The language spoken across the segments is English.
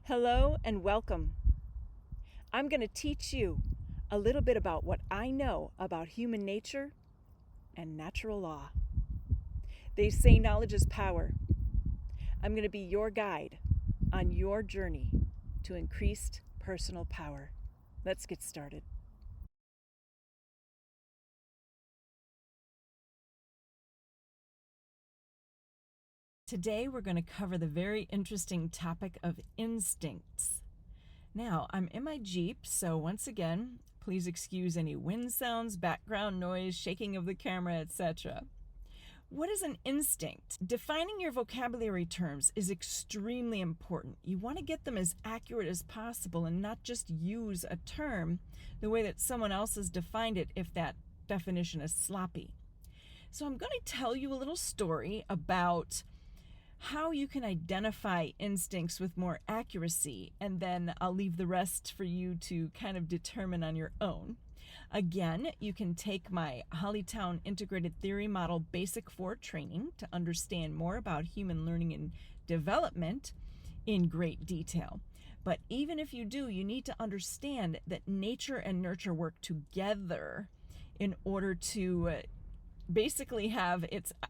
Hello and welcome. I'm going to teach you a little bit about what I know about human nature and natural law. They say knowledge is power. I'm going to be your guide on your journey to increased personal power. Let's get started. Today we're going to cover the very interesting topic of instincts. Now, I'm in my Jeep, so once again, please excuse any wind sounds, background noise, shaking of the camera, etc. What is an instinct? Defining your vocabulary terms is extremely important. You want to get them as accurate as possible and not just use a term the way that someone else has defined it if that definition is sloppy. So I'm going to tell you a little story about how you can identify instincts with more accuracy, and then I'll leave the rest for you to kind of determine on your own. Again, you can take my Hollytown Integrated Theory Model Basic 4 training to understand more about human learning and development in great detail. But even if you do, you need to understand that nature and nurture work together in order to basically have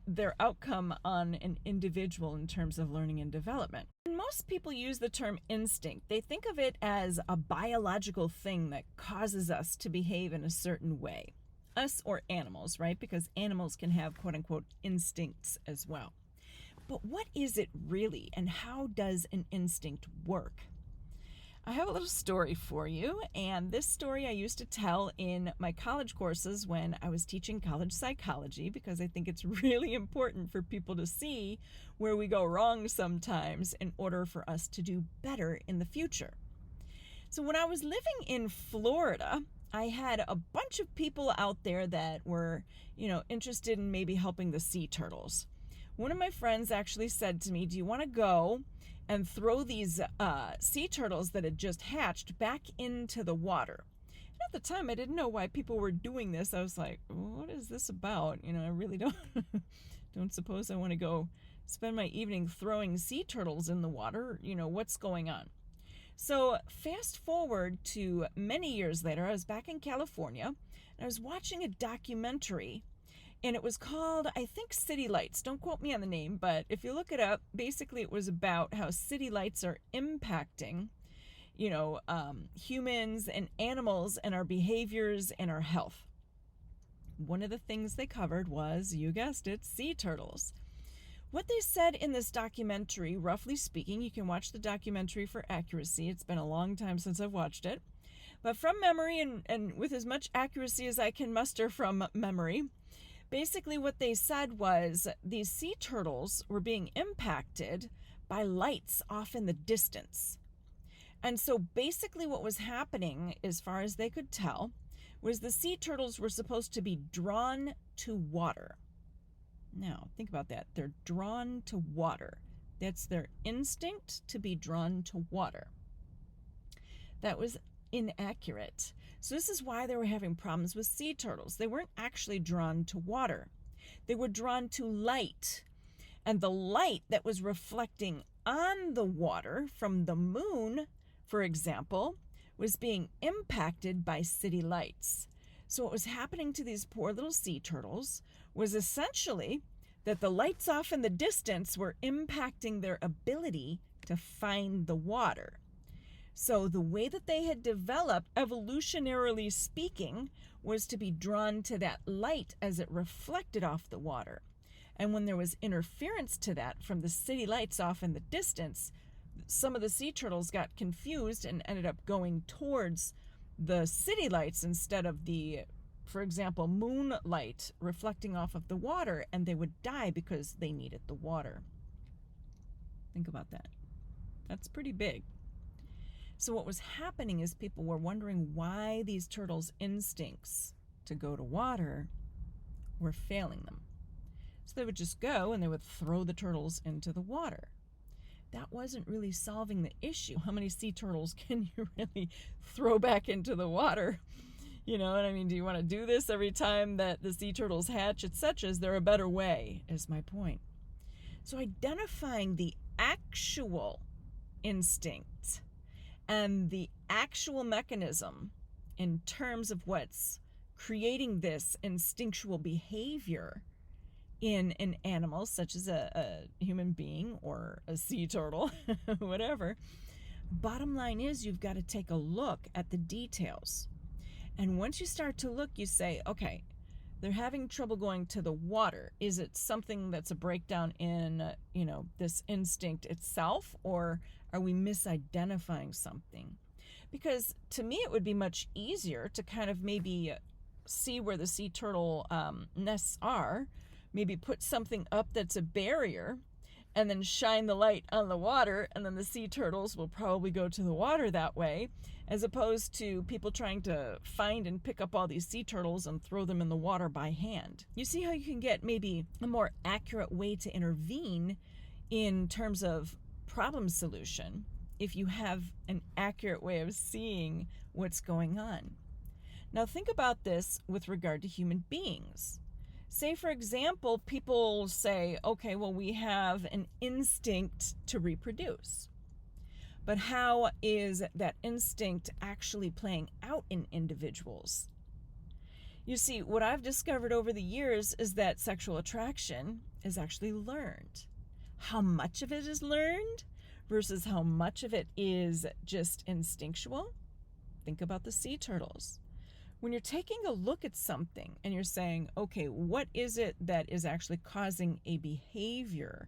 their outcome on an individual in terms of learning and development. And most people use the term instinct. They think of it as a biological thing that causes us to behave in a certain way. Us or animals, right? Because animals can have quote-unquote instincts as well. But what is it really, and how does an instinct work? I have a little story for you, and this story I used to tell in my college courses when I was teaching college psychology, because I think it's really important for people to see where we go wrong sometimes in order for us to do better in the future. So when I was living in Florida, I had a bunch of people out there that were, interested in maybe helping the sea turtles. One of my friends actually said to me, "Do you want to go and throw these sea turtles that had just hatched back into the water?" And at the time, I didn't know why people were doing this. I was like, what is this about? I really don't suppose I want to go spend my evening throwing sea turtles in the water. What's going on? So fast forward to many years later, I was back in California, and I was watching a documentary, and it was called, I think, City Lights. Don't quote me on the name, but if you look it up, basically it was about how city lights are impacting, humans and animals and our behaviors and our health. One of the things they covered was, you guessed it, sea turtles. What they said in this documentary, roughly speaking, you can watch the documentary for accuracy. It's been a long time since I've watched it. But from memory, and with as much accuracy as I can muster from memory, basically what they said was these sea turtles were being impacted by lights off in the distance. And so basically what was happening, as far as they could tell, was the sea turtles were supposed to be drawn to water. Now, think about that. They're drawn to water. That's their instinct, to be drawn to water. That was inaccurate. So this is why they were having problems with sea turtles. They weren't actually drawn to water. They were drawn to light. And the light that was reflecting on the water from the moon, for example, was being impacted by city lights. So what was happening to these poor little sea turtles was essentially that the lights off in the distance were impacting their ability to find the water. So the way that they had developed, evolutionarily speaking, was to be drawn to that light as it reflected off the water. And when there was interference to that from the city lights off in the distance, some of the sea turtles got confused and ended up going towards the city lights instead of the, for example, moonlight reflecting off of the water, and they would die because they needed the water. Think about that. That's pretty big. So what was happening is people were wondering why these turtles' instincts to go to water were failing them. So they would just go and they would throw the turtles into the water. That wasn't really solving the issue. How many sea turtles can you really throw back into the water? Do you want to do this every time that the sea turtles hatch, etc.? Is there a better way, is my point. So identifying the actual instinct And the actual mechanism in terms of what's creating this instinctual behavior in an animal, such as a human being or a sea turtle, whatever, bottom line is you've got to take a look at the details. And once you start to look, you say, okay, they're having trouble going to the water. Is it something that's a breakdown in, this instinct itself, or are we misidentifying something? Because to me, it would be much easier to kind of maybe see where the sea turtle nests are, maybe put something up that's a barrier, and then shine the light on the water, and then the sea turtles will probably go to the water that way, as opposed to people trying to find and pick up all these sea turtles and throw them in the water by hand. You see how you can get maybe a more accurate way to intervene in terms of problem solution if you have an accurate way of seeing what's going on. Now think about this with regard to human beings. Say, for example, people say, okay, well, we have an instinct to reproduce. But how is that instinct actually playing out in individuals? You see, what I've discovered over the years is that sexual attraction is actually learned. How much of it is learned versus how much of it is just instinctual? Think about the sea turtles. When you're taking a look at something and you're saying, okay, what is it that is actually causing a behavior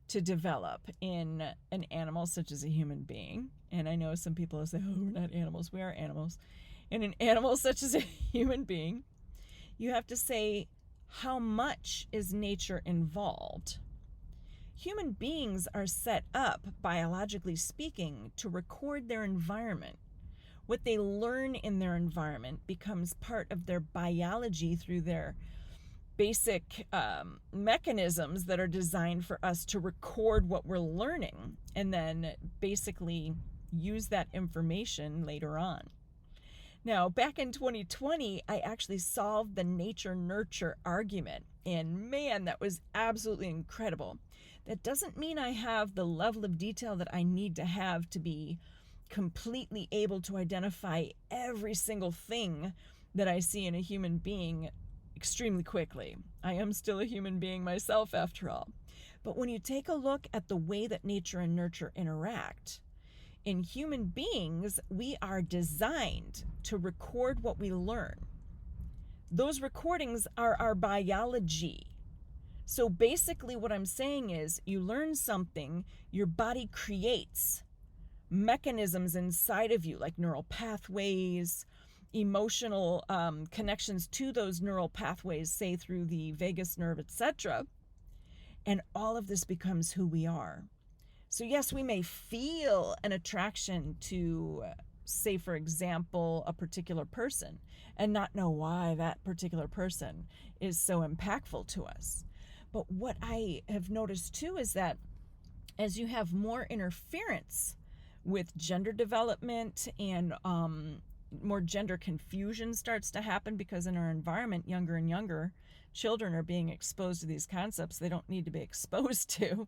to develop in an animal such as a human being? And I know some people will say, oh, we're not animals. We are animals. In an animal such as a human being, you have to say, how much is nature involved? Human beings are set up, biologically speaking, to record their environment. What they learn in their environment becomes part of their biology through their basic mechanisms that are designed for us to record what we're learning and then basically use that information later on. Now, back in 2020, I actually solved the nature-nurture argument, and man, that was absolutely incredible. That doesn't mean I have the level of detail that I need to have to be completely able to identify every single thing that I see in a human being extremely quickly. I am still a human being myself, after all. But when you take a look at the way that nature and nurture interact, in human beings, we are designed to record what we learn. Those recordings are our biology. So basically what I'm saying is, you learn something, your body creates mechanisms inside of you, like neural pathways, emotional connections to those neural pathways, say through the vagus nerve, etc. And all of this becomes who we are. So yes, we may feel an attraction to, say, for example, a particular person and not know why that particular person is so impactful to us. But what I have noticed too is that as you have more interference with gender development and more gender confusion starts to happen, because in our environment, younger and younger children are being exposed to these concepts they don't need to be exposed to.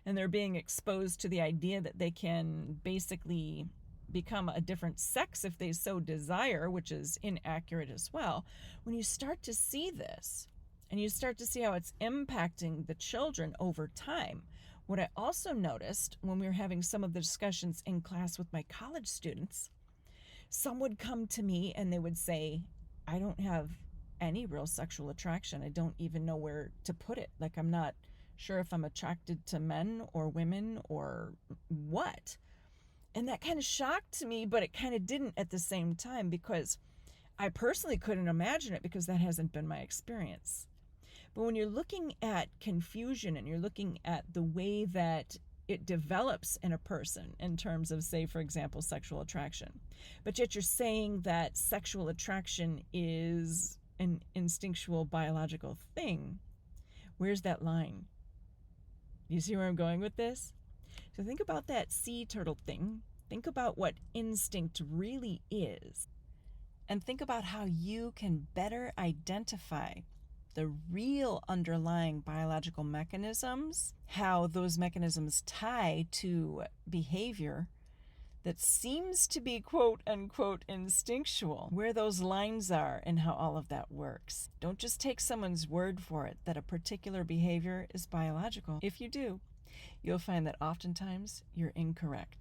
And they're being exposed to the idea that they can basically become a different sex if they so desire, which is inaccurate as well. When you start to see this, and you start to see how it's impacting the children over time, what I also noticed when we were having some of the discussions in class with my college students, some would come to me and they would say, I don't have any real sexual attraction. I don't even know where to put it. Like, I'm not sure if I'm attracted to men or women or what. And that kind of shocked me, but it kind of didn't at the same time, because I personally couldn't imagine it, because that hasn't been my experience. But when you're looking at confusion and you're looking at the way that it develops in a person in terms of, say, for example, sexual attraction, but yet you're saying that sexual attraction is an instinctual biological thing, where's that line? You see where I'm going with this? So think about that sea turtle thing. Think about what instinct really is. And think about how you can better identify the real underlying biological mechanisms, how those mechanisms tie to behavior that seems to be quote unquote instinctual, where those lines are and how all of that works. Don't just take someone's word for it that a particular behavior is biological. If you do, you'll find that oftentimes you're incorrect.